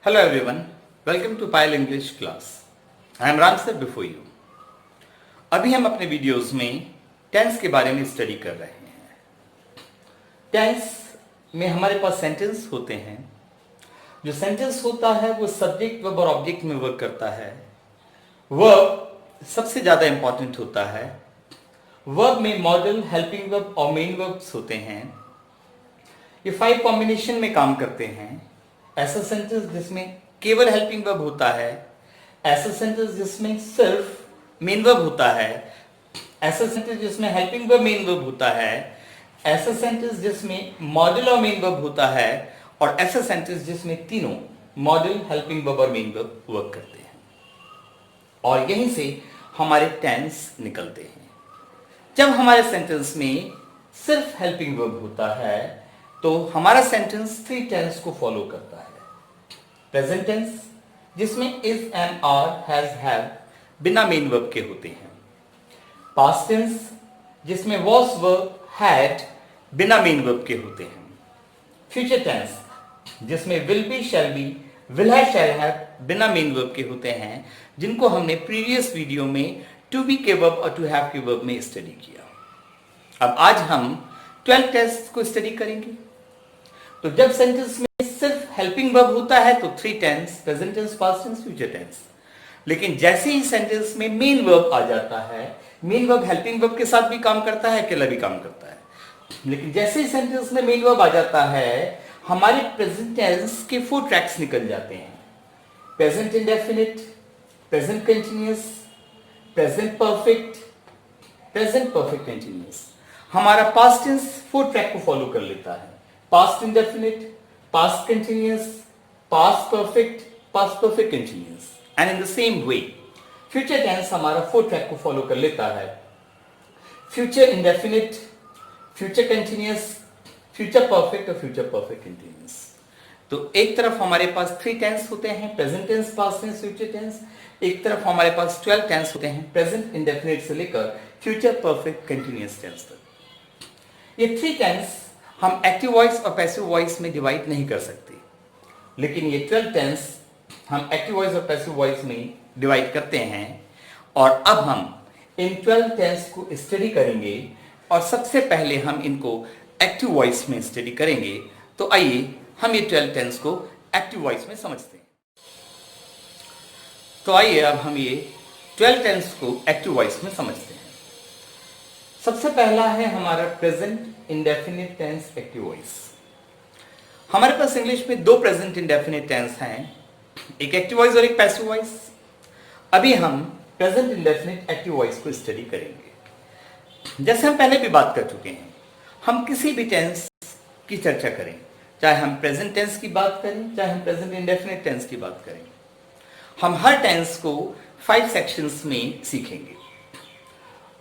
Hello everyone, welcome to Pile English class. I am Ram sir before you. अभी हम अपने videos में tense के बारे में स्टडी कर रहे हैं. टेंस में हमारे पास सेंटेंस होते हैं. जो सेंटेंस होता है वो सब्जेक्ट वर्ब और ऑब्जेक्ट में वर्क करता है. वर्ब सबसे ज्यादा इंपॉर्टेंट होता है. वर्ब में मॉडल, हेल्पिंग वर्ब और मेन वर्ब्स होते हैं. ये 5 कॉम्बिनेशन में काम करते हैं. ऐसा सेंटेंस जिसमें केवल हेल्पिंग वर्ब होता है, ऐसा सेंटेंस जिसमें सिर्फ मेन वर्ब होता है, ऐसा सेंटेंस जिसमें हेल्पिंग वर्ब मेन वर्ब होता है, ऐसा सेंटेंस जिसमें मॉडल और मेन वर्ब होता है, और ऐसा सेंटेंस जिसमें तीनों मॉडल, हेल्पिंग वर्ब और मेन वर्ब वर्क करते हैं. और यहीं से हमारे टेंस निकलते हैं. जब हमारे सेंटेंस में सिर्फ हेल्पिंग वर्ब होता है तो हमारा सेंटेंस 3 टेंस को फॉलो करता है. प्रेजेंट टेंस जिसमें is, am, are, has, have बिना मेन वर्ब के होते हैं. पास्ट टेंस जिसमें वॉज, वर्ब, हैड बिना मेन वर्ब के होते हैं. फ्यूचर टेंस जिसमें will be, shall be, will have, shall have बिना मेन वर्ब के होते हैं, जिनको हमने प्रीवियस वीडियो में टू बी के वर्ब और टू हैव के वर्ब में स्टडी किया. अब आज हम 12 टेंस को स्टडी करेंगे. तो जब सेंटेंस में सिर्फ हेल्पिंग वर्ब होता है तो 3 tense, present tense, past tense, future tense. लेकिन जैसे ही सेंटेंस में मेन वर्ब आ जाता है, मेन वर्ब हेल्पिंग वर्ब के साथ भी काम करता है, अकेला भी काम करता है. लेकिन जैसे ही सेंटेंस में मेन वर्ब आ जाता है, हमारे प्रेजेंट टेंस के 4 ट्रैक्स निकल जाते हैं. Present indefinite, present continuous, present perfect, present perfect continuous. हमारा पास्ट टेंस 4 ट्रैक को फॉलो कर लेता है. Past indefinite, past continuous, past perfect, past perfect continuous. And in the same way future tense हमारा 4 ट्रैक को फॉलो कर लेता है. Future indefinite, future continuous, future perfect और फ्यूचर परफेक्ट कंटीन्यूअस. तो एक तरफ हमारे पास 3 टेंस होते हैं, present tense, past tense, future tense. एक तरफ हमारे पास 12 टेंस होते हैं, प्रेजेंट इंडेफिनिट से लेकर फ्यूचर परफेक्ट कंटीन्यूअस टेंस तक. ये 3 टेंस हम एक्टिव वॉइस और पैसिव वॉइस में डिवाइड नहीं कर सकते, लेकिन ये 12 टेंस हम एक्टिव वॉइस और पैसिव वॉइस में डिवाइड करते हैं. और अब हम इन 12 टेंस को स्टडी करेंगे और सबसे पहले हम इनको एक्टिव वॉइस में स्टडी करेंगे. तो आइए हम ये 12 टेंस को एक्टिव वॉइस में समझते हैं. तो आइए अब हम ये 12 टेंस को एक्टिव वॉइस में समझते हैं. सबसे पहला है हमारा present indefinite tense active voice. हमारे पास इंग्लिश में 2 प्रेजेंट इंडेफिनिट टेंस हैं, एक एक्टिव वॉइस और एक पैसिव वॉइस. अभी हम प्रेजेंट इंडेफिनिट एक्टिव वॉइस को स्टडी करेंगे. जैसे हम पहले भी बात कर चुके हैं, हम किसी भी टेंस की चर्चा करें, चाहे हम प्रेजेंट टेंस की बात करें, चाहे हम प्रेजेंट इंडेफिनिट टेंस की बात करें, हम हर टेंस को 5 सेक्शंस में सीखेंगे.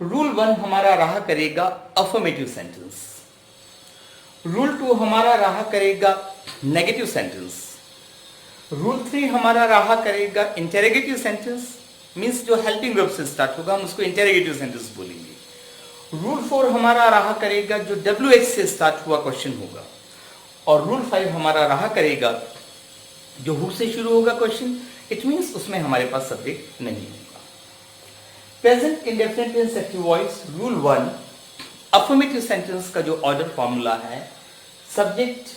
रूल 1 हमारा रहा करेगा अफर्मेटिव सेंटेंस. रूल 2 हमारा रहा करेगा नेगेटिव सेंटेंस. रूल 3 हमारा रहा करेगा इंटेरोगेटिव सेंटेंस, मींस जो हेल्पिंग वर्ब से स्टार्ट होगा हम उसको इंटेरोगेटिव सेंटेंस बोलेंगे. रूल 4 हमारा रहा करेगा जो WH से स्टार्ट हुआ क्वेश्चन होगा. और रूल 5 हमारा रहा करेगा जो हु से शुरू होगा क्वेश्चन, इट मींस उसमें हमारे पास सब्जेक्ट नहीं होगा. Present indefinite tense active voice rule 1, affirmative sentence का जो ऑर्डर फॉर्मूला है, subject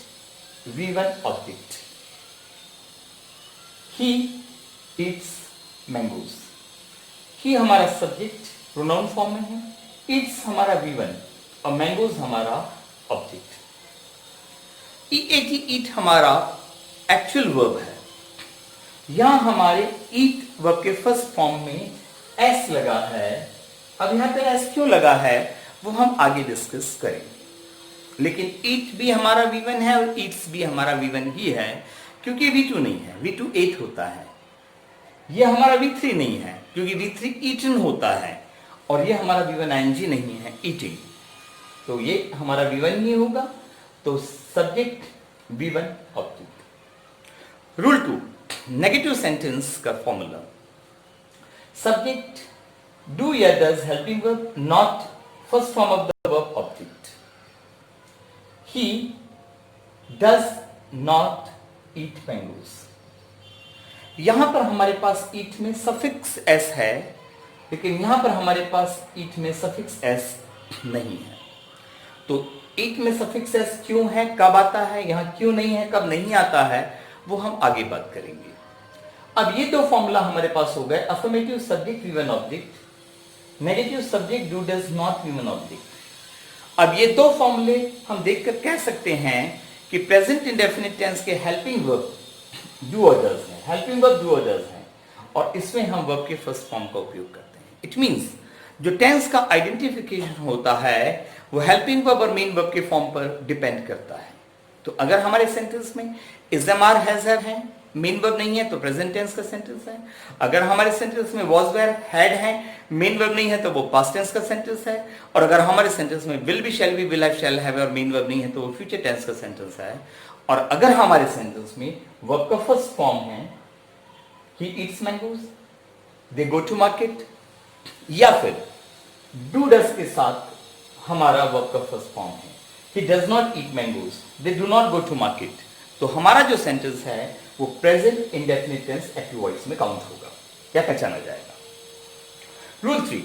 V1 object. He eats mangoes. He हमारा सब्जेक्ट प्रोनाउन फॉर्म में है, ईट्स हमारा V1 और मैंगोज हमारा ऑब्जेक्ट. ईट हमारा एक्चुअल वर्ब है. यहां हमारे ईट वर्ब के फर्स्ट फॉर्म में एस लगा है. अब यहां पर एस क्यों लगा है वो हम आगे डिस्कस करेंगे. लेकिन ईट भी हमारा V1 है और ईट्स भी हमारा V1 ही है, क्योंकि V2 नहीं है, V2 8 होता है. ये हमारा V3 नहीं है क्योंकि V3 ईटन होता है. और ये हमारा V1 ing नहीं है, ईटिंग. तो ये हमारा V1 ही होगा. तो subject V1 object. Rule 2 negative sentence का फॉर्मूला. Subject do या does helping verb not first form of the verb object. He does not eat mangoes. यहां पर हमारे पास ईट में सफिक्स एस है, लेकिन यहां पर हमारे पास ईट में सफिक्स एस नहीं है। तो ईट में सफिक्स एस क्यों है, कब आता है, यहां क्यों नहीं है, कब नहीं आता है, वो हम आगे बात करेंगे। अब ये दो फॉर्मूला हमारे पास हो गए, affirmative subject we one object, negative subject do does not we one object. अब ये दो फॉर्मूले हम देखकर कह सकते हैं कि प्रेजेंट इंडेफिनिट टेंस के हेल्पिंग वर्ब डू और डज है, हेल्पिंग वर्ब डू और डज है, और इसमें हम वर्ब के फर्स्ट फॉर्म का उपयोग करते हैं। इट मींस जो टेंस का आइडेंटिफिकेशन होता है वो हेल्पिंग वर्ब और मेन वर्ब के फॉर्म पर डिपेंड करता है। तो अगर हमारे सेंटेंस में is am are has have है, मेन वर्ब नहीं है तो प्रेजेंट टेंस का सेंटेंस है। अगर हमारे सेंटेंस में वॉज वेयर हैड है, मेन वर्ब नहीं है तो वो पास्ट टेंस का सेंटेंस है। और अगर हमारे सेंटेंस में will be, shall be, will have, shall have और मेन वर्ब नहीं है तो वो फ्यूचर टेंस का सेंटेंस है। और अगर हमारे सेंटेंस में वर्ब का फर्स्ट फॉर्म है he eats mangoes, they go to market, या फिर डू डज के साथ हमारा वर्ब का फर्स्ट फॉर्म है he does not eat mangoes, they do not go to market, तो हमारा जो सेंटेंस है वो present indefinite tense active voice में काउंट होगा, क्या पहचाना जाएगा। Rule 3,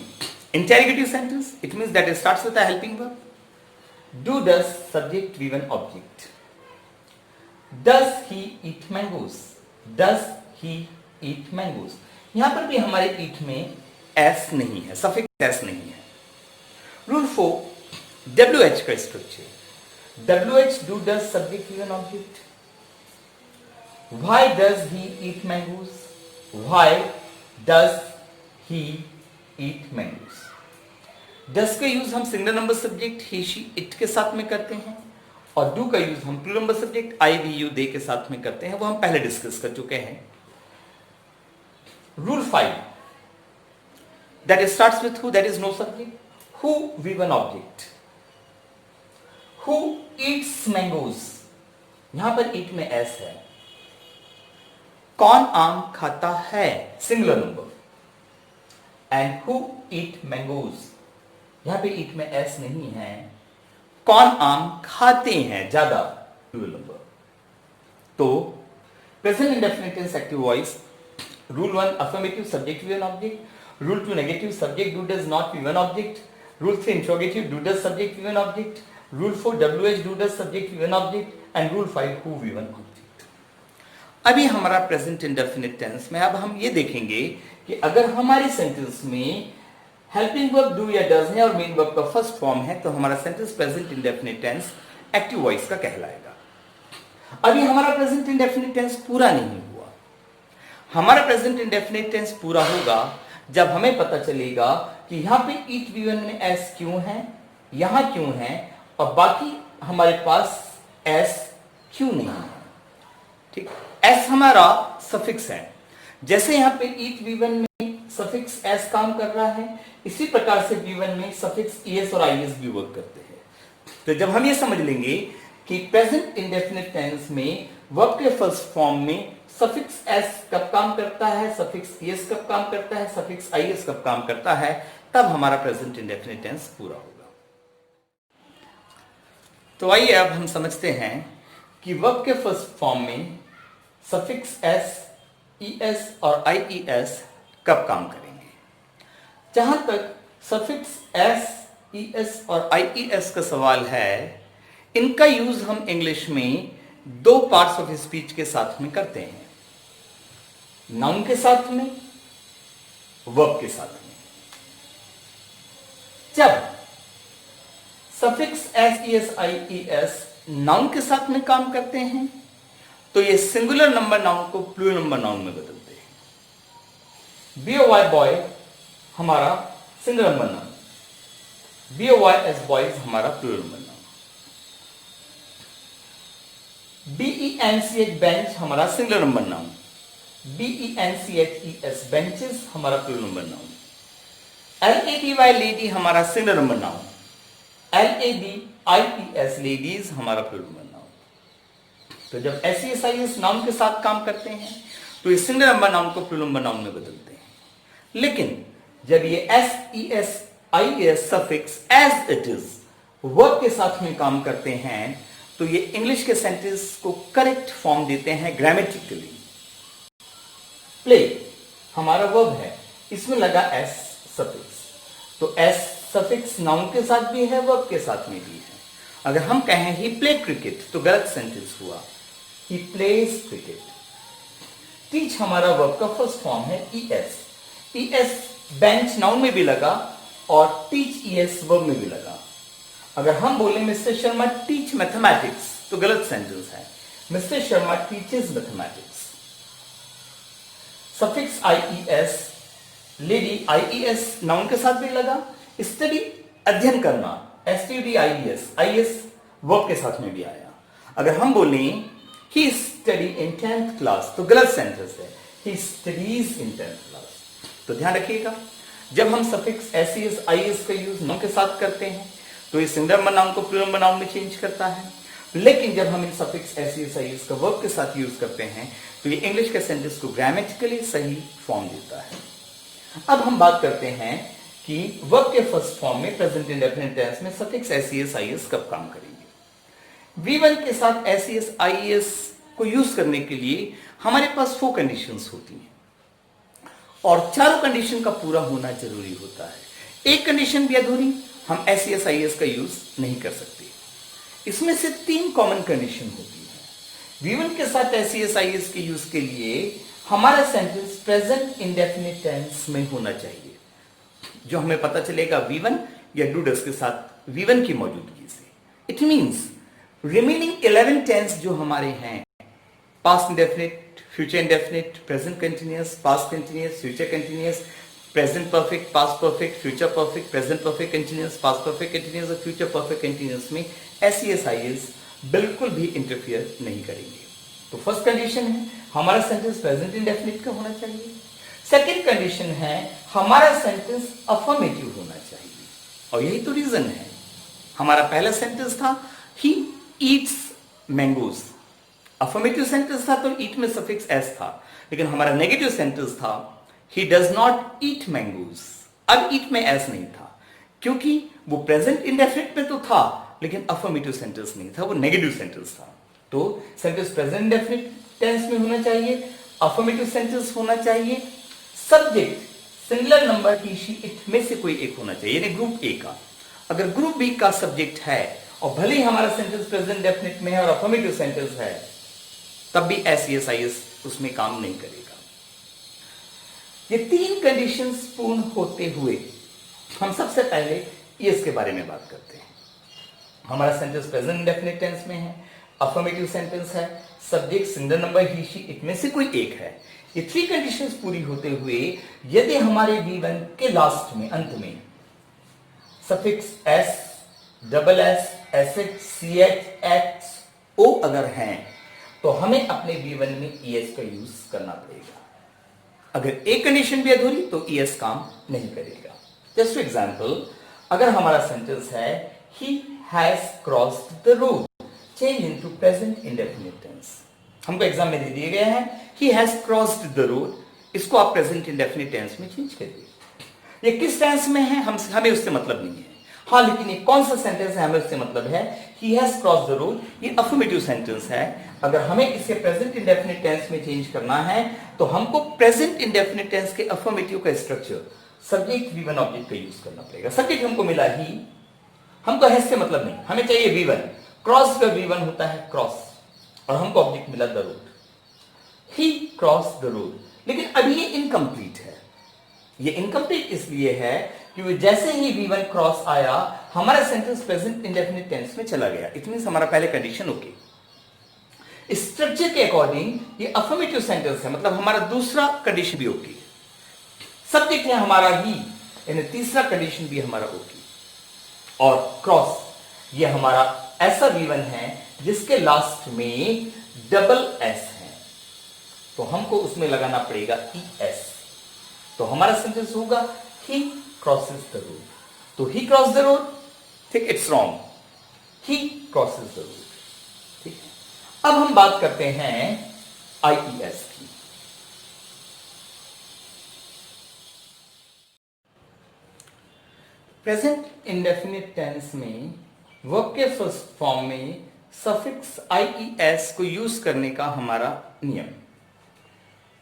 interrogative sentence, it means that it starts with a helping verb, do does subject we one object, does he eat mangoes, does he eat mangoes. यहां पर भी हमारे ईट में एस नहीं है, सफिक्स एस नहीं है। रूल 4, WH का structure, WH do does subject we one object, why does he eat mangoes, why does he eat mangoes। does का यूज हम single number subject he she it के साथ में करते हैं, और do का यूज हम plural number subject I we you they के साथ में करते हैं, वो हम पहले डिस्कस कर चुके हैं। Rule 5, that starts with who, that is no subject, who we one object, who eats mangoes, यहां पर eat में s है, कौन आम खाता है, singular number, and who eat mangoes, यहां पे ईट में एस नहीं है, कौन आम खाते हैं, ज्यादा, प्लूरल नंबर। तो present indefinite tense active voice, rule 1 affirmative subject we one object, rule 2 negative subject do does not we one object, rule 3 interrogative do does subject we one object, rule 4 WH do does subject we one object, and rule 5 who we one object. अभी हमारा present indefinite tense में अब हम ये देखेंगे कि अगर हमारे सेंटेंस में हेल्पिंग वर्ब डू या डज है और मेन वर्ब का फर्स्ट फॉर्म है तो हमारा sentence present indefinite tense active voice का कहलाएगा। अभी हमारा प्रेजेंट इंडेफिनिट टेंस पूरा नहीं हुआ, हमारा प्रेजेंट इंडेफिनिट टेंस पूरा होगा जब हमें पता चलेगा कि यहां पे ईट वी वन में एस क्यों है, यहां क्यों है, और बाकी हमारे पास एस क्यों नहीं है। ठीक, एस हमारा सफिक्स है, जैसे यहां पे ईट वी वन में सफिक्स एस काम कर रहा है, इसी प्रकार से वी वन में सफिक्स ईएस और आईएस भी वर्क करते हैं। तो जब हम ये समझ लेंगे कि प्रेजेंट इंडेफिनिट टेंस में वर्ब के फर्स्ट फॉर्म में सफिक्स एस कब काम करता है, सफिक्स ईएस कब काम करता है, सफिक्स आईएस कब काम करता है, तब हमारा प्रेजेंट इंडेफिनिट टेंस पूरा होगा। तो आइए अब हम समझते हैं कि वर्ब के फर्स्ट फॉर्म में सफिक्स एस, ईएस और आईईएस कब काम करेंगे। जहां तक सफिक्स एस, ईएस और आईईएस का सवाल है, इनका यूज हम इंग्लिश में दो पार्ट्स ऑफ स्पीच के साथ में करते हैं, नाउन के साथ में, वर्ब के साथ में। जब suffix S, ES, IES noun के साथ में काम करते हैं तो ये सिंगुलर नंबर नाउन को प्लूरल नंबर नाउन में बदलते हैं। BOY बॉय हमारा singular number noun, BOYS boys हमारा plural number noun, BENCH bench हमारा singular number noun, BENCHES benches हमारा plural number noun, LADY lady हमारा singular number noun, LADIES ladies हमारा प्लूरल नंबर नाउन। तो जब SES IES नाउन के साथ काम करते हैं तो इस सिंगुलर नंबर नाउन को प्लूरल नंबर नाउन में बदलते हैं। लेकिन जब ये SES IES suffix as it is verb के साथ में काम करते हैं तो ये इंग्लिश के सेंटेंस को करेक्ट फॉर्म देते हैं ग्रामेटिकली। प्ले हमारा वर्ब है, इसमें लगा एस सफिक्स, तो एस सफिक्स नाउन के साथ भी है, वर्ब के साथ में भी है। अगर हम कहें ही प्ले क्रिकेट तो गलत सेंटेंस हुआ, ही प्लेज क्रिकेट। टीच हमारा वर्ब का फर्स्ट फॉर्म है ईएस, ईएस बेंच नाउन में भी लगा और टीच ईएस वर्ब में भी लगा। अगर हम बोले मिस्टर शर्मा टीच मैथमेटिक्स तो गलत सेंटेंस है, mister Sharma teaches mathematics. Suffix IES, lady IES noun के साथ भी लगा, स्टडी अध्ययन करना एसटीडीआईईएस, आईएस वर्ब के साथ में भी आया। अगर हम बोले ही स्टडी इन 10th क्लास तो गलत सेंटेंस है, he studies in 10th class. तो ध्यान रखिएगा, जब हम सफिक्स एसईएस आईएस का यूज नाउन के साथ करते हैं तो ये सिंगुलर नाउन को प्लूरल नाउन में चेंज करता है, लेकिन जब हम इन सफिक्स एसईएस आईएस का वर्ब के साथ यूज करते हैं तो ये इंग्लिश के सेंटेंस को ग्रामेटिकली सही फॉर्म देता है। अब हम बात करते हैं कि वर्ब के फर्स्ट फॉर्म में प्रेजेंट इंडेफिनिट टेंस में सफिक्स एसईएस आईएस कब काम करेंगे। V1 के साथ एसईएस आईएस को यूज करने के लिए हमारे पास 4 कंडीशंस होती हैं और चारों कंडीशन का पूरा होना जरूरी होता है। एक कंडीशन भी अधूरी, हम एसईएस आईएस का यूज नहीं कर सकते। इसमें से 3 कॉमन कंडीशन होती है। V1 के साथ एसईएस आईएस के यूज के लिए हमारा सेंटेंस प्रेजेंट इंडेफिनिट टेंस में होना चाहिए, जो हमें पता चलेगा V1 या डूडस के साथ V1 की मौजूदगी से। इट मींस रिमेनिंग 11 टेंस जो हमारे हैं, past indefinite, future indefinite, present continuous, past continuous, future continuous, present perfect, past perfect, future perfect, present perfect continuous, past perfect continuous और फ्यूचर परफेक्ट कंटिन्यूअस में एसईएस आईएस बिल्कुल भी interfere नहीं करेंगे। तो फर्स्ट कंडीशन है हमारा सेंटेंस प्रेजेंट इंडेफिनिट का होना चाहिए। सेकेंड कंडीशन है हमारा सेंटेंस अफर्मेटिव होना चाहिए, और यही तो रीजन है। हमारा पहला सेंटेंस था ही ईट्स मैंगोज, अफर्मेटिव सेंटेंस था तो ईट में सफिक्स एस था, लेकिन हमारा नेगेटिव सेंटेंस था ही डज नॉट ईट मैंगोज। अब ईट में एस नहीं था क्योंकि वो प्रेजेंट इंडेफिनिट में तो था लेकिन अफर्मेटिव सेंटेंस नहीं था, वो नेगेटिव सेंटेंस था। तो सेंटेंस प्रेजेंट इंडेफिनिट टेंस में होना चाहिए, अफर्मेटिव सेंटेंस होना चाहिए, subject singular number he she it में से कोई एक होना चाहिए, यानी ग्रुप ए का। अगर ग्रुप बी का सब्जेक्ट है और भले ही हमारा सेंटेंस प्रेजेंट डेफिनेट में है और अफर्मेटिव सेंटेंस है, तब भी एसईएस आईएस उसमें काम नहीं करेगा। ये 3 कंडीशंस पूर्ण होते हुए हम सबसे पहले ईएस के बारे में बात करते हैं। हमारा सेंटेंस प्रेजेंट इंडेफिनिट टेंस में है, अफर्मेटिव सेंटेंस है, subject singular number he she it में से कोई एक है। ये 3 कंडीशंस पूरी होते हुए यदि हमारे V1 के लास्ट में, अंत में suffix S, double S, SH, CH, X, O अगर हैं तो हमें अपने V1 में ईएस का यूज करना पड़ेगा। अगर एक कंडीशन भी अधूरी तो ईएस काम नहीं करेगा। जस्ट फॉर एग्जांपल, अगर हमारा सेंटेंस है he has crossed the road, change into present indefinite tense. हमको एग्जाम में दे दिए गए हैं he has crossed the road, इसको आप प्रेजेंट इंडेफिनिट टेंस में चेंज करिए। ये किस टेंस में है हमें उससे मतलब नहीं है, हाँ, लेकिन ये कौन सा सेंटेंस है हमें उससे मतलब है। He has crossed the road ये अफर्मेटिव सेंटेंस है। अगर हमें इसे प्रेजेंट इंडेफिनिट टेंस में चेंज करना है तो हमको प्रेजेंट इंडेफिनिट टेंस के अफर्मेटिव का स्ट्रक्चर सब्जेक्ट V1 ऑब्जेक्ट का यूज करना पड़ेगा। सब्जेक्ट हमको मिला ही, हमको हैज से मतलब नहीं, हमें चाहिए V1। क्रॉस का V1 होता है क्रॉस, और हमको ऑब्जेक्ट मिला the road, he cross the road. लेकिन अभी ये इनकम्प्लीट है। ये इनकम्प्लीट इसलिए है कि जैसे ही V1 क्रॉस आया हमारा सेंटेंस प्रेजेंट इंडेफिनिट टेंस में चला गया। इट मींस हमारा पहले कंडीशन ओके। स्ट्रक्चर के अकॉर्डिंग ये अफर्मेटिव सेंटेंस है, मतलब हमारा दूसरा कंडीशन भी ओके। सब्जेक्ट है हमारा ही, यानी तीसरा कंडीशन भी हमारा ओके। और क्रॉस ये हमारा ऐसा V1 है जिसके लास्ट में डबल एस है, तो हमको उसमें लगाना पड़ेगा ES। तो हमारा सेंटेंस होगा ही क्रॉसेस द रोड। तो ही क्रॉस द रोड, ठीक, it's wrong, he crosses the road, ठीक है। अब हम बात करते हैं IES की। प्रेजेंट इंडेफिनिट टेंस में वर्ब के फर्स्ट फॉर्म में सफिक्स IES को यूज करने का हमारा नियम।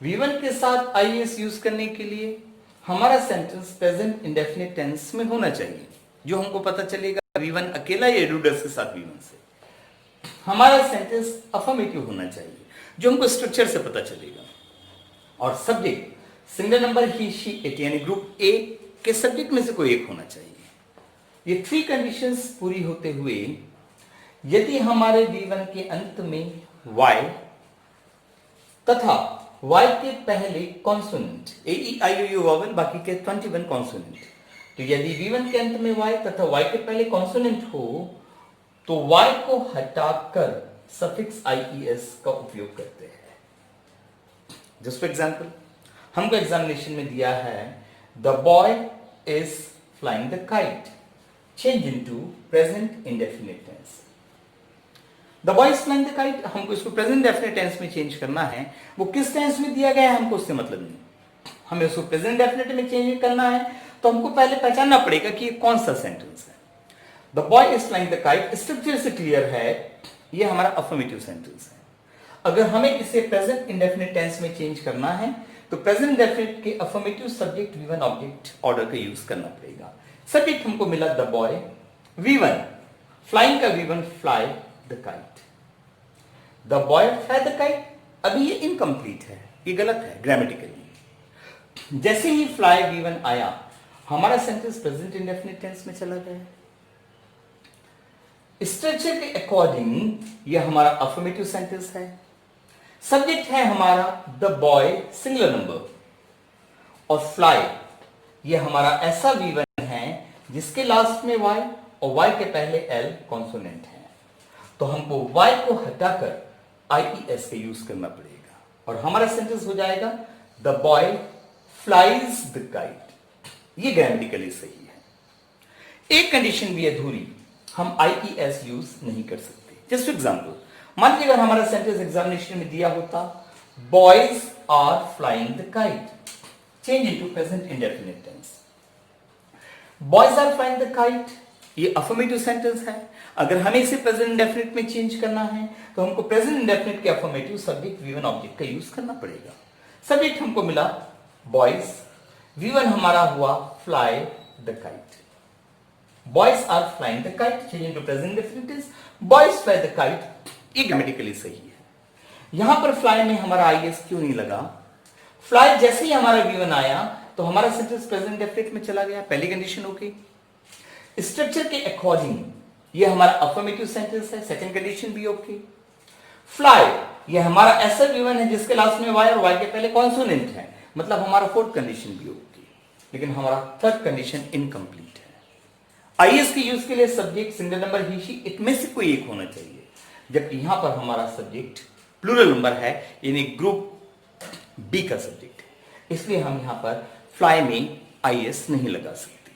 V1 के साथ IES यूज करने के लिए हमारा सेंटेंस प्रेजेंट इंडेफिनिट टेंस में होना चाहिए, जो हमको पता चलेगा V1 अकेला या डू डज के साथ V1 से। हमारा सेंटेंस अफर्मेटिव होना चाहिए, जो हमको स्ट्रक्चर से पता चलेगा। और subject single number he she it यानी ग्रुप ए के सब्जेक्ट में से कोई एक होना चाहिए। ये 3 कंडीशंस पूरी होते हुए यदि हमारे V1 के अंत में Y तथा Y के पहले कॉन्सोनेंट AEIOU वोवेल बाकी के 21 कॉन्सोनेंट, तो यदि V1 के अंत में Y तथा Y के पहले कॉन्सोनेंट हो तो Y को हटाकर सफिक्स IES का उपयोग करते हैं। जस्ट फॉर एग्जाम्पल, हमको एग्जामिनेशन में दिया है the boy is flying the kite, change into present indefinite tense. The boy is flying the kite, हमको इसको प्रेजेंट इंडेफिनिट टेंस में चेंज करना है। वो किस टेंस में दिया गया है हमको उससे मतलब नहीं, हमें उसको प्रेजेंट इंडेफिनिट में चेंज करना है। तो हमको पहले पहचानना पड़ेगा कि ये कौन सा सेंटेंस है। The boy is flying the kite structure से क्लियर है, ये हमारा अफर्मेटिव सेंटेंस है। अगर हमें इसे प्रेजेंट इंडेफिनिट टेंस में चेंज करना है तो प्रेजेंट इंडेफिनिट के affirmative subject V1 object order का यूज करना पड़ेगा। सब्जेक्ट हमको मिला द बॉय, V1 फ्लाइंग का V1 fly the kite. The boy fly the kite, अभी ये इनकम्प्लीट है, ये गलत है ग्रामेटिकली। जैसे ही फ्लाई V1 आया हमारा सेंटेंस प्रेजेंट इंडेफिनिट टेंस में चला गया। स्ट्रक्चर के अकॉर्डिंग यह हमारा अफर्मेटिव सेंटेंस है। सब्जेक्ट है हमारा द बॉय सिंगुलर नंबर, और फ्लाई यह हमारा ऐसा V1 है जिसके लास्ट में Y और Y के पहले L कॉन्सोनेंट है। तो हमको Y को हटाकर IES का यूज करना पड़ेगा और हमारा सेंटेंस हो जाएगा the boy flies the kite. ये ग्रामेटिकली सही है। एक कंडीशन भी अधूरी, हम IES यूज नहीं कर सकते। जस्ट एग्जांपल, मान लीजिए अगर हमारा सेंटेंस एग्जामिनेशन में दिया होता boys are flying the kite, change into present indefinite tense. Boys are flying the kite ये अफर्मेटिव सेंटेंस है। अगर हमें इसे प्रेजेंट इंडेफिनिट में चेंज करना है तो हमको प्रेजेंट इंडेफिनिट के अफर्मेटिव सब्जेक्ट V1 ऑब्जेक्ट का यूज करना पड़ेगा। सब्जेक्ट हमको मिला बॉयज, V1 हमारा हुआ fly the kite. Boys are flying the kite, change into present indefinite tense. Boys fly the kite. ये ग्रामेटिकली सही है। यहां पर फ्लाई में हमारा IES क्यों नहीं लगा? फ्लाई जैसे ही हमारा V1 आया तो हमारा सेंटेंस प्रेजेंट इंडेफिनिट में चला गया, पहली कंडीशन ओके। स्ट्रक्चर के अकॉर्डिंग ये हमारा अफर्मेटिव सेंटेंस है, सेकंड कंडीशन भी ओके। फ्लाई ये हमारा ऐसा V1 है जिसके लास्ट में Y और Y के पहले कॉन्सोनेंट है, मतलब हमारा फोर्थ कंडीशन भी ओके। लेकिन हमारा थर्ड कंडीशन इनकम्प्लीट है। IES के यूज के लिए subject single number he she it में से कोई एक होना चाहिए, जबकि यहां पर हमारा सब्जेक्ट प्लूरल नंबर है यानी ग्रुप बी का सब्जेक्ट है, इसलिए हम यहां पर फ्लाई में IES नहीं लगा सकते।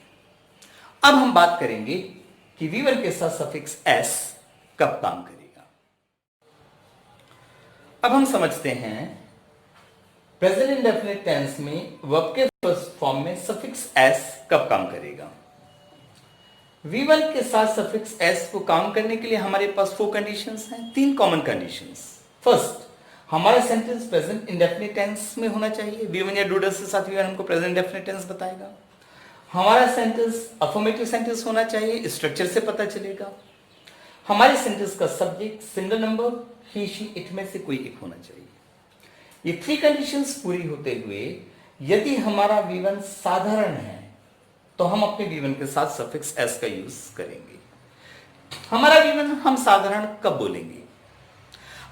अब हम बात करेंगे कि V1 के साथ सफिक्स S कब काम करेगा। अब हम समझते हैं प्रेजेंट इंडेफिनिट टेंस में वर्ब के फर्स्ट फॉर्म में सफिक्स S कब काम करेगा। V1 के साथ सफिक्स S को काम करने के लिए हमारे पास 4 कंडीशंस हैं, 3 कॉमन कंडीशंस। फर्स्ट, हमारा सेंटेंस प्रेजेंट इंडेफिनिट टेंस में होना चाहिए। V1 या डू डज के साथ V1 हमको प्रेजेंट इंडेफिनिट टेंस बताएगा। हमारा सेंटेंस अफर्मेटिव सेंटेंस होना चाहिए, स्ट्रक्चर से पता चलेगा। हमारे सेंटेंस का subject single number he she it में से कोई एक होना चाहिए। ये 3 कंडीशंस पूरी होते हुए यदि हमारा V1 साधारण है तो हम अपने V1 के साथ सफिक्स S का यूज करेंगे। हमारा V1 हम साधारण कब बोलेंगे?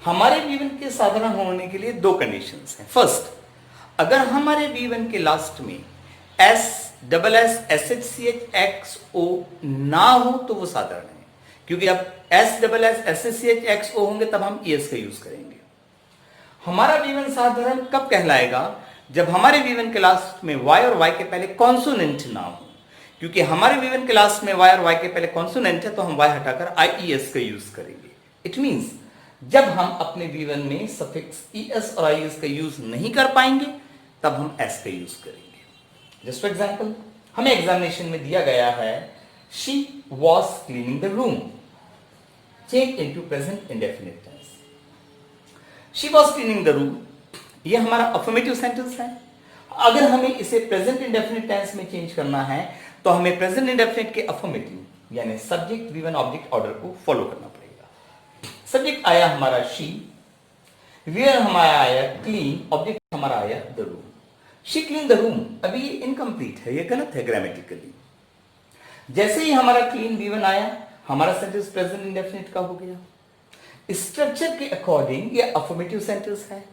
हमारे V1 के साधारण होने के लिए 2 कंडीशंस हैं। फर्स्ट, अगर हमारे V1 के लास्ट में S double S SHCH XO ना हो तो वो साधारण है, क्योंकि अब S double S SHCH XO होंगे तब हम ES का यूज करेंगे। हमारा V1 साधारण कब कहलाएगा? जब हमारे V1 के लास्ट में Y और Y के पहले कॉन्सोनेंट ना हो, क्योंकि हमारे V1 के लास्ट में Y और Y के पहले कॉन्सोनेंट है तो हम Y हटाकर IES का यूज करेंगे। इट मींस जब हम अपने V1 में सफिक्स ES और IES का यूज नहीं कर पाएंगे तब हम S का यूज करेंगे। जस्ट फॉर एग्जांपल, हमें एग्जामिनेशन में दिया गया है she was cleaning the room, change into present indefinite tense. She was cleaning the room, ये हमारा अफर्मेटिव सेंटेंस है। अगर हमें इसे प्रेजेंट इंडेफिनिट टेंस में चेंज करना है तो हमें प्रेजेंट इंडेफिनिट के अफर्मेटिव यानी सब्जेक्ट वीवन ऑब्जेक्ट ऑर्डर को फॉलो करना पड़ेगा। सब्जेक्ट आया हमारा शी, वेयर हमारा आया क्लीन, ऑब्जेक्ट हमारा आया the room. She clean the room, अभी ये इनकम्प्लीट है, ये गलत है ग्रामेटिकली। जैसे ही हमारा क्लीन वीवन आया हमारा सेंटेंस प्रेजेंट इंडेफिनिट का हो गया। स्ट्रक्चर के अकॉर्डिंग ये अफर्मेटिव सेंटेंस है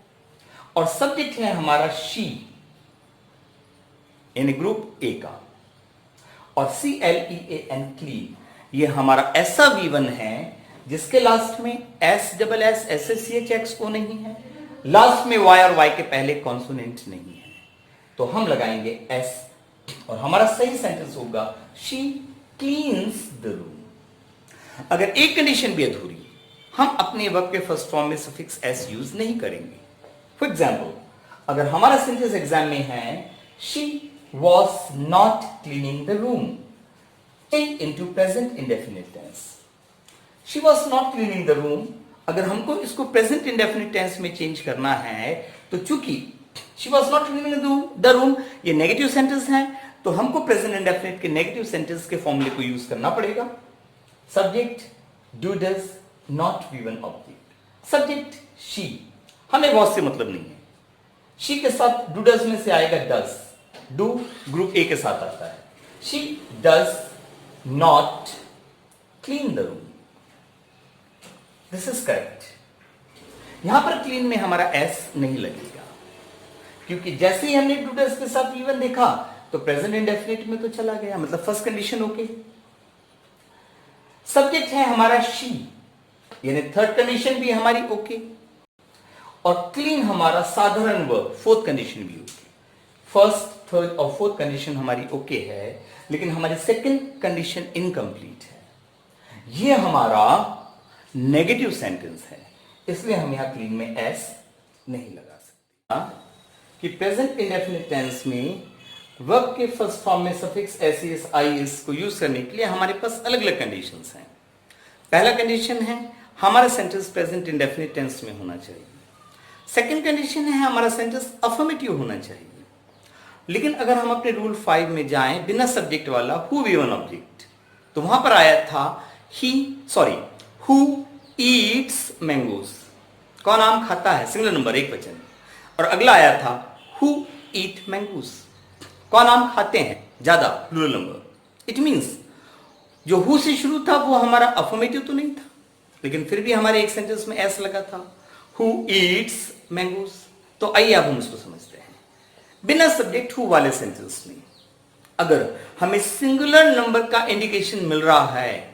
और सब्जेक्ट है हमारा शी इन ग्रुप ए का, और CLEAN क्लीन ये हमारा ऐसा वीवन है जिसके लास्ट में SSSHO नहीं है, लास्ट में Y और Y के पहले कॉन्सोनेंट नहीं है, तो हम लगाएंगे S और हमारा सही सेंटेंस होगा शी क्लीन्स द रूम। अगर एक कंडीशन भी अधूरी हम अपने वर्ब के फर्स्ट फॉर्म में सफिक्स S यूज नहीं करेंगे। फॉर एग्जाम्पल, अगर हमारा सेंटेंस एग्जाम में है she was not cleaning the room, change into present indefinite tense. She was not cleaning the room, अगर हमको इसको present indefinite tense में चेंज करना है तो चूंकि she was not cleaning the room ये नेगेटिव सेंटेंस है तो हमको present indefinite के नेगेटिव सेंटेंस के फॉर्मूले को यूज करना पड़ेगा। Subject do does not V1 object, subject she, हमें was से मतलब नहीं है। she के साथ do does में से आएगा does, डू ग्रुप ए के साथ आता है। She does not clean the room, this is correct. यहां पर क्लीन में हमारा एस नहीं लगेगा क्योंकि जैसे ही हमने डू डज के साथ वीवन देखा तो प्रेजेंट इंडेफिनिट में तो चला गया, मतलब फर्स्ट कंडीशन ओके। सब्जेक्ट है हमारा शी यानी थर्ड कंडीशन भी हमारी ओके, और क्लीन हमारा साधारण वर्ब फोर्थ कंडीशन भी ओके। फर्स्ट, थर्ड और फोर्थ कंडीशन हमारी ओके है, लेकिन हमारी सेकंड कंडीशन इनकम्प्लीट है। ये हमारा नेगेटिव सेंटेंस है, इसलिए हम यहां क्लीन में एस नहीं लगा सकते। कि प्रेजेंट इंडेफिनिट टेंस में वर्ब के फर्स्ट फॉर्म में सफिक्स SES IS को यूज करने के लिए हमारे पास अलग अलग कंडीशंस हैं। पहला कंडीशन है हमारा सेंटेंस प्रेजेंट इंडेफिनिट टेंस में होना चाहिए। सेकंड कंडीशन है हमारा सेंटेंस अफर्मेटिव होना चाहिए। लेकिन अगर हम अपने रूल 5 में जाएं बिना सब्जेक्ट वाला हु V1 ऑब्जेक्ट, तो वहां पर आया था हु ईट्स मैंगोज, कौन आम खाता है, सिंगुलर नंबर एक वचन, और अगला आया था हु ईट मैंगोज, कौन आम खाते हैं ज्यादा, प्लूरल नंबर। इट मींस जो हु से शुरू था वो हमारा अफर्मेटिव तो नहीं था, लेकिन फिर भी हमारे एक सेंटेंस में एस लगा था, हु ईट्स मैंगोज। तो आइए अब हम इसको समझते हैं। बिना सब्जेक्ट हु वाले सेंटेंस में अगर हमें सिंगुलर नंबर का इंडिकेशन मिल रहा है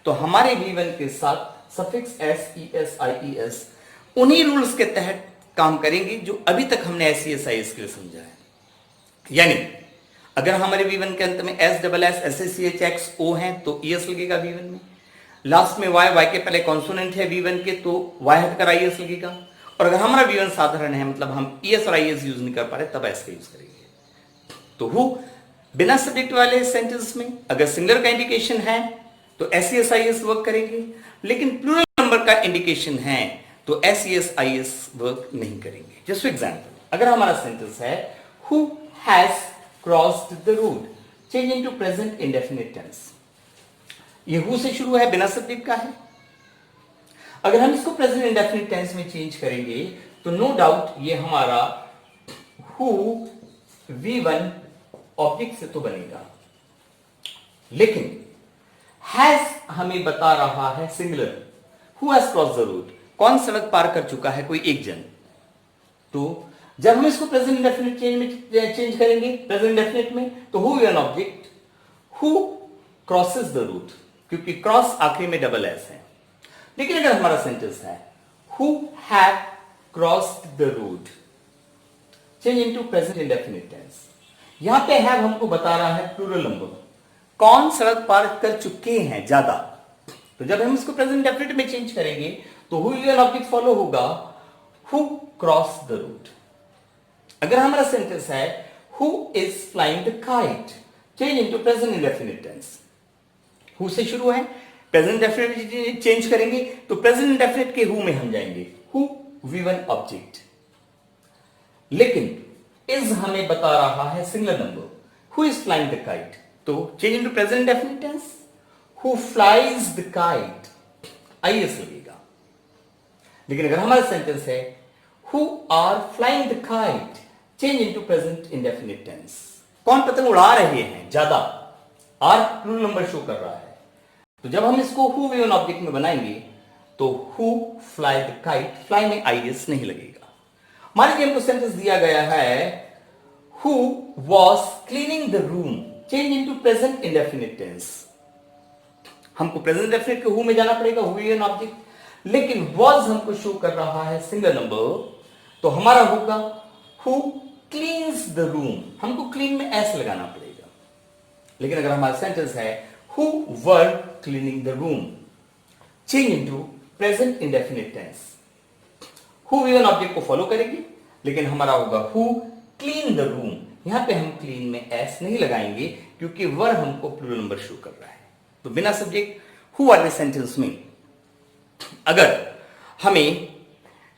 तो हमारे V1 के साथ सफिक्स SES IES उन्हीं रूल्स के तहत काम करेंगे जो अभी तक हमने SES IES के लिए समझा है। यानी अगर हमारे V1 के अंत में SSS SSCHXO है तो ES लगेगा V1 में, लास्ट में Y के पहले कॉन्सोनेंट है V1 के तो Y हटकर IS लगेगा, और अगर हमारा V1 साधारण है मतलब हम ES और IS यूज नहीं कर पा रहे तब S का यूज करेंगे। तो हु बिना सब्जेक्ट वाले सेंटेंस में अगर सिंगुलर का इंडिकेशन है तो SES IS वर्क करेंगे, लेकिन प्लूरल नंबर का इंडिकेशन है तो SES IS वर्क नहीं करेंगे। जस्ट फॉर एग्जांपल, अगर हमारा सेंटेंस है who has crossed the road, change into present indefinite tense, ये हु से शुरू है, बिना सब्जेक्ट का है। अगर हम इसको प्रेजेंट इंडेफिनिट टेंस में चेंज करेंगे तो नो डाउट ये हमारा हु V1 ऑब्जेक्ट से तो बनेगा, लेकिन हैज हमें बता रहा है singular, who has cross the road, कौन सड़क पार कर चुका है, कोई एक जन। तो जब हम इसको प्रेजेंट इंडेफिनिट चेंज करेंगे प्रेजेंट इंडेफिनिट में तो who V1 object, who crosses the road, क्योंकि क्रॉस आखिरी में डबल एस है। लेकिन अगर हमारा सेंटेंस है who have crossed the road, change into present indefinite tense, यहां पे हैव हमको बता रहा है प्लूरल नंबर, कौन सड़क पार कर चुके हैं ज्यादा। तो जब हम इसको प्रेजेंट इंडेफिनिट में चेंज करेंगे तो हु V1 ऑब्जेक्ट फॉलो होगा हु क्रॉस द रोड। अगर हमारा सेंटेंस है who is flying the kite, change into present indefinite tense, who से शुरू है, प्रेजेंट इंडेफिनिट चेंज करेंगे तो प्रेजेंट इंडेफिनिट के हु में हम जाएंगे, हु V1 ऑब्जेक्ट। लेकिन इज हमें बता रहा है singular number. Who is flying the kite, तो change into present indefinite tense, who flies the kite, IS लगेगा। लेकिन अगर हमारा सेंटेंस है who are flying the kite, change into present indefinite tense. कौन पतंग उड़ा रहे हैं ज्यादा, आर प्लूरल नंबर शो कर रहा है, तो जब हम इसको हु वी वन ऑब्जेक्ट में बनाएंगे तो who fly the kite, fly में आईएस नहीं लगेगा। मान लीजिए हमको सेंटेंस दिया गया है who was cleaning the room, change into present indefinite tense. हमको प्रेजेंट इंडेफिनिट के हु में जाना पड़ेगा, हु वी वन ऑब्जेक्ट, लेकिन वॉज हमको शो कर रहा है सिंगल नंबर, तो हमारा होगा हु क्लीन्स द रूम, हमको क्लीन में एस लगाना पड़ेगा। लेकिन अगर हमारा सेंटेंस है who were cleaning the room, change into present indefinite tense, who we one object को फॉलो करेगी, लेकिन हमारा होगा हु क्लीन द रूम। यहां पे हम क्लीन में एस नहीं लगाएंगे क्योंकि वर हमको प्लूरल नंबर शो कर रहा है। तो बिना सब्जेक्ट हु वाले सेंटेंस में अगर हमें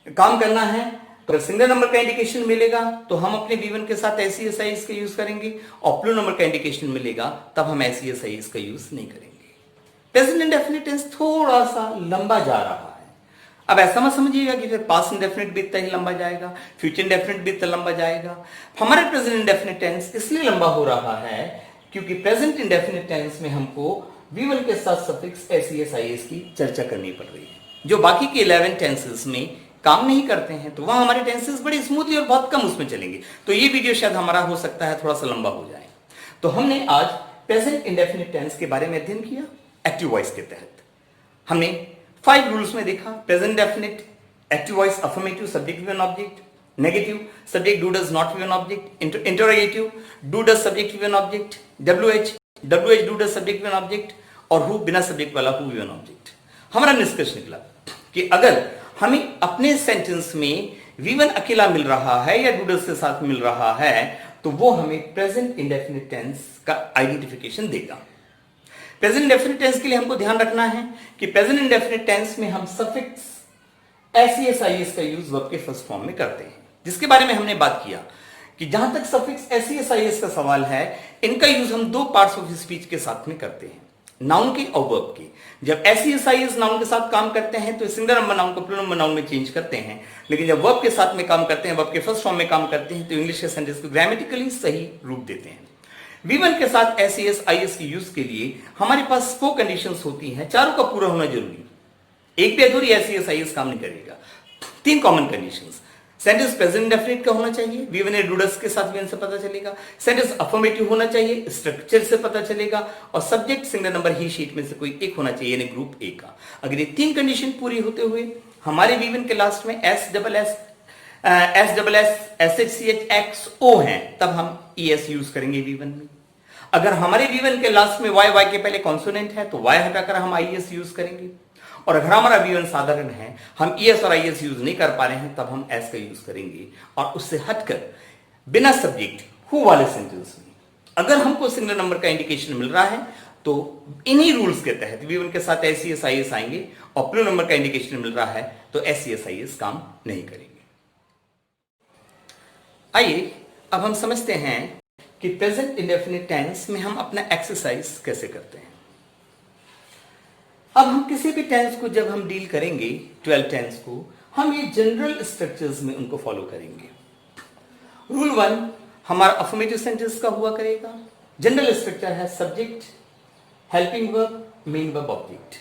काम करना है तो अगर सिंगल नंबर का इंडिकेशन मिलेगा तो हम अपने V1 के साथ एस आईएस का यूज करेंगे, और प्लूरल नंबर का इंडिकेशन मिलेगा तब हम एस आईएस का यूज नहीं करेंगे। प्रेजेंट इंडेफिनिट टेंस थोड़ा सा लंबा जा रहा है। अब ऐसा मत समझिएगा कि फिर पास्ट इंडेफिनिट भी इतना ही लंबा जाएगा, फ्यूचर इंडेफिनिट भी इतना लंबा जाएगा। हमारे प्रेजेंट इंडेफिनिट टेंस इसलिए लंबा हो रहा है क्योंकि प्रेजेंट इंडेफिनिट टेंस में हमको V1 के साथ सफिक्स एस आईएस की चर्चा करनी पड़ रही है, जो बाकी के 11 टेंसेस में काम नहीं करते हैं, तो वहां हमारे टेंसेस बड़ी स्मूथली और बहुत कम उसमें चलेंगे। तो ये वीडियो शायद हमारा हो सकता है थोड़ा सा लंबा हो जाए। तो हमने आज प्रेजेंट इंडेफिनिट टेंस के बारे में अध्ययन किया एक्टिव वॉइस के तहत। हमने 5 रूल्स में देखा, present indefinite, active voice, affirmative, subject we one object, negative subject do does not we one object, interrogative do does subject we one object, WH do does subject we one object, और who बिना subject वाला who we one object. हमारा निष्कर्ष निकला कि अगर हमें अपने सेंटेंस में V1 अकेला मिल रहा है या डूडल्स के साथ मिल रहा है तो वो हमें प्रेजेंट इंडेफिनिट टेंस का आइडेंटिफिकेशन देगा। प्रेजेंट इंडेफिनिट टेंस के लिए हमको ध्यान रखना है कि प्रेजेंट इंडेफिनिट टेंस में हम सफिक्स एस आईएस का यूज वर्ब के फर्स्ट फॉर्म में करते हैं, जिसके बारे में हमने बात किया कि जहां तक सफिक्स एस आईएस का सवाल है, इनका यूज हम 2 पार्ट्स ऑफ स्पीच के साथ में करते हैं, नाउन के और वर्ब के। जब एस आईएस नाउन के साथ काम करते हैं तो सिंगल नंबर नाउन को प्लूरल नंबर नाउन में चेंज करते हैं, लेकिन जब वर्ब के साथ में काम करते हैं, वर्ब के फर्स्ट फॉर्म में काम करते हैं, तो इंग्लिश के सेंटेंस को ग्रामेटिकली सही रूप देते हैं। V1 के साथ एस आईएस के यूज के लिए हमारे पास 4 कंडीशंस होती हैं, चारों का पूरा होना जरूरी। एक भी अधूरी एस आईएस काम नहीं करेगा। 3 common conditions, sentence present indefinite का होना चाहिए, V1 ए डूडस के साथ V1 से पता चलेगा, सेंटेंस अफर्मेटिव होना चाहिए, स्ट्रक्चर से पता चलेगा, और सब्जेक्ट सिंगल नंबर ही शीट में से कोई एक होना चाहिए, यानी ग्रुप ए का। अगर ये 3 कंडीशन पूरी होते हुए हमारे V1 के लास्ट में एस डबल एस SHCHXO हैं, तब हम ES यूज करेंगे V1 में। अगर हमारे V1 के लास्ट में Y के पहले कॉन्सोनेंट है तो Y हटाकर हम IS यूज करेंगे, और अगर हमारा V1 साधारण है, हम ES और IS यूज नहीं कर पा रहे हैं, तब हम S का यूज करेंगे। और उससे हटकर बिना सब्जेक्ट हु वाले सेंटेंस में अगर हमको सिंगल नंबर का इंडिकेशन मिल रहा है तो इन्हीं रूल्स के तहत V1 के साथ SES IS आएंगे, और प्लूरल नंबर का इंडिकेशन मिल रहा है तो SES IS काम नहीं करेंगे। आइए अब हम समझते हैं कि प्रेजेंट इंडेफिनिट टेंस में हम अपना एक्सरसाइज कैसे करते हैं। अब हम किसी भी टेंस को जब हम डील करेंगे, 12 टेंस को, हम ये जनरल स्ट्रक्चर्स में उनको फॉलो करेंगे। रूल 1 हमारा अफर्मेटिव सेंटेंस का हुआ करेगा। जनरल स्ट्रक्चर है subject, helping verb, main verb, object.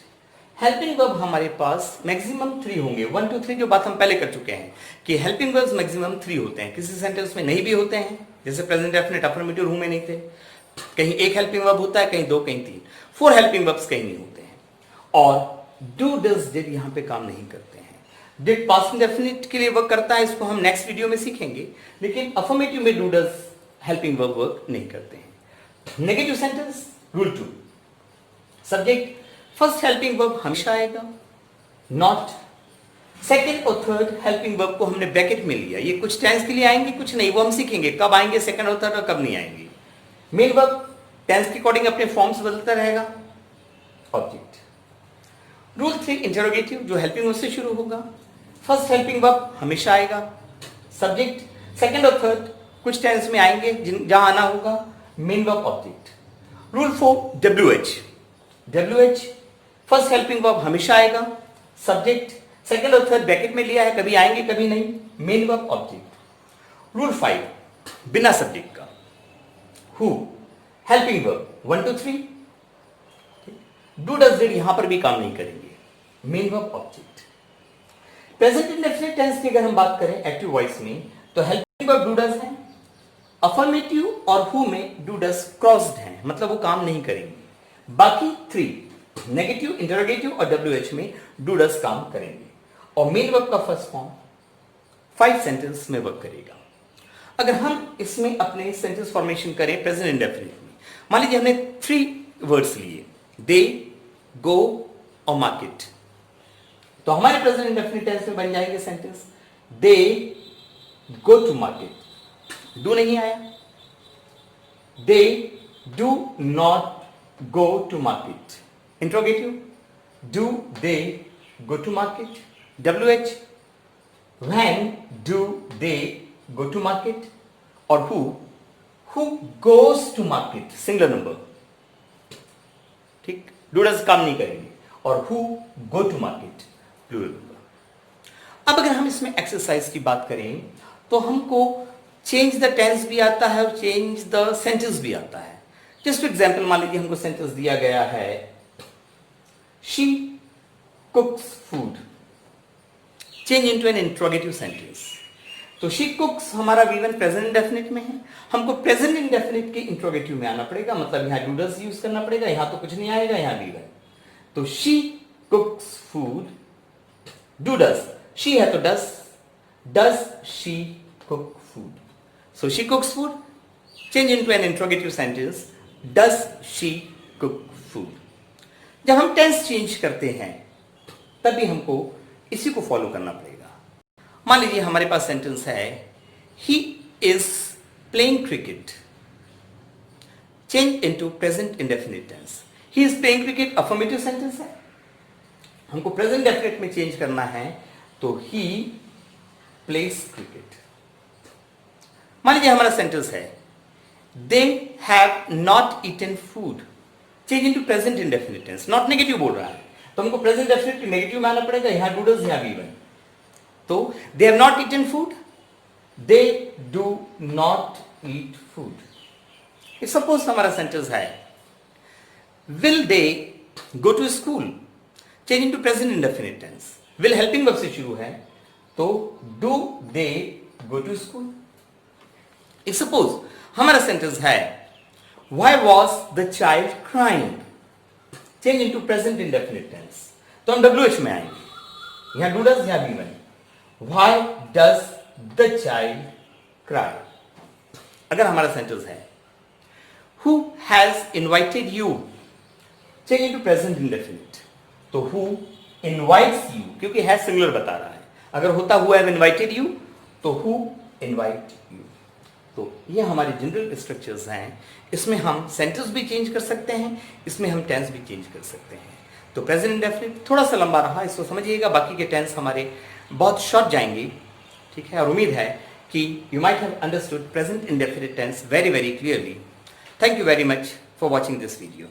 Helping verb हमारे पास मैक्सिमम 3 होंगे, 1 2 3, जो बात हम पहले कर चुके हैं कि हेल्पिंग वर्ब्स मैक्सिमम 3 होते हैं। किसी सेंटेंस में नहीं भी होते हैं, जैसे प्रेजेंट डेफिनेट अफर्मेटिव रूम में नहीं थे, कहीं 1 हेल्पिंग वर्ब होता है, कहीं 2, कहीं 3, 4 हेल्पिंग वर्ब्स कहीं नहीं होते हैं। और डू डज डिड यहां पे काम नहीं करते हैं। डिड पास्ट इंडेफिनिट के लिए वर्क करता है, इसको हम नेक्स्ट वीडियो में सीखेंगे, लेकिन अफर्मेटिव में do does helping verb work नहीं करते हैं। Negative sentence rule 2, subject first helping verb हमेशा आएगा, नॉट। सेकंड और थर्ड हेल्पिंग वर्ब को हमने ब्रैकेट में लिया, ये कुछ टेंस के लिए आएंगे, कुछ नहीं, वो हम सीखेंगे कब आएंगे सेकंड और थर्ड और कब नहीं आएंगे। मेन वर्ब टेंस के अकॉर्डिंग अपने फॉर्म्स बदलता रहेगा। ऑब्जेक्ट रूल 3 इंटरोगेटिव, जो हेल्पिंग वर्ब से शुरू होगा, फर्स्ट हेल्पिंग वर्ब हमेशा आएगा, सब्जेक्ट सेकंड और थर्ड कुछ टेंस में आएंगे जहां आना होगा main verb object. Rule 4 WH first helping verb हमेशा आएगा, सब्जेक्ट सेकंड और थर्ड ब्रैकेट में लिया है, कभी आएंगे कभी नहीं, मेन वर्ब ऑब्जेक्ट। रूल 5 बिना सब्जेक्ट का who helping verb 1 2 3, do does did यहां पर भी काम नहीं करेंगे, main verb object. Present indefinite tense की अगर हम बात करें एक्टिव वॉइस में तो हेल्पिंग वर्ब डू डज है, अफर्मेटिव और हु में डू डज क्रॉस्ड है, मतलब वो काम नहीं करेंगे। बाकी 3 नेगेटिव, इंटरोगेटिव और WH में डू डज काम करेंगे। और मेन वर्ब का फर्स्ट फॉर्म 5 सेंटेंस में वर्क करेगा। अगर हम इसमें अपने सेंटेंस फॉर्मेशन करें प्रेजेंट इंडेफिनिट में, मान लीजिए हमने 3 वर्ड्स लिए, दे, गो और मार्केट, तो हमारे प्रेजेंट इंडेफिनिट टेंस में बन जाएंगे sentence they go to market, do नहीं आया, they do not go to market, interrogative do they go to market, WH when do they go to market, और who goes to market, singular number, ठीक, do does काम नहीं करेंगे, और who go to market plural number. अब अगर हम इसमें एक्सरसाइज की बात करें तो हमको चेंज द टेंस भी आता है और चेंज द सेंटेंस भी आता है। जस्ट एग्जांपल मान लीजिए हमको सेंटेंस दिया गया है she cooks food, change into an interrogative sentence. तो शी कुक्स हमारा V1 प्रेजेंट इंडेफिनिट में है, हमको प्रेजेंट इंडेफिनिट के इंट्रोगेटिव में आना पड़ेगा, मतलब यहां डू डज यूज करना पड़ेगा, यहां तो कुछ नहीं आएगा, यहां V1। तो she cooks food, do does, she है तो does she cook food, so she cooks food, change into an interrogative sentence, does she cook food. जब हम टेंस चेंज करते हैं तभी हमको इसी को फॉलो करना पड़ेगा। मान लीजिए हमारे पास सेंटेंस है he is playing cricket, change into present indefinite tense. He is playing cricket affirmative sentence है, हमको प्रेजेंट डेफिनेट में चेंज करना है, तो ही प्लेस क्रिकेट। मान लीजिए हमारा सेंटेंस है they have not eaten food, change into present indefinite tense, not negative बोल रहा है, तो हमको प्रेजेंट डेफिनेट नेगेटिव में आना पड़ेगा, यहां डू डज, यहां V1। तो they have not eaten food, they do not eat food. Suppose हमारा सेंटेंस है will they go to school, change into present indefinite tense, will helping verb से शुरू है, तो do they go to school. Suppose हमारा sentence है why was the child crying, change into present indefinite tense, तो हम WH में आएंगे, यहां डू डज, यहां V1। Why does the child cry. अगर हमारा सेंटेंस है who has invited you, change into present indefinite, तो हु इनवाइट्स यू, क्योंकि है सिंगुलर बता रहा है, अगर होता हुआ हैव इनवाइटेड यू तो हु इनवाइट यू। तो ये हमारे जनरल स्ट्रक्चर्स हैं, इसमें हम सेंटेंस भी चेंज कर सकते हैं, इसमें हम टेंस भी चेंज कर सकते हैं। तो प्रेजेंट इंडेफिनिट थोड़ा सा लंबा रहा, इसको समझिएगा, बाकी के टेंस हमारे बहुत शॉर्ट जाएंगे, ठीक है। और उम्मीद है कि you might have understood present indefinite tense very very clearly. Thank you very much for watching this video.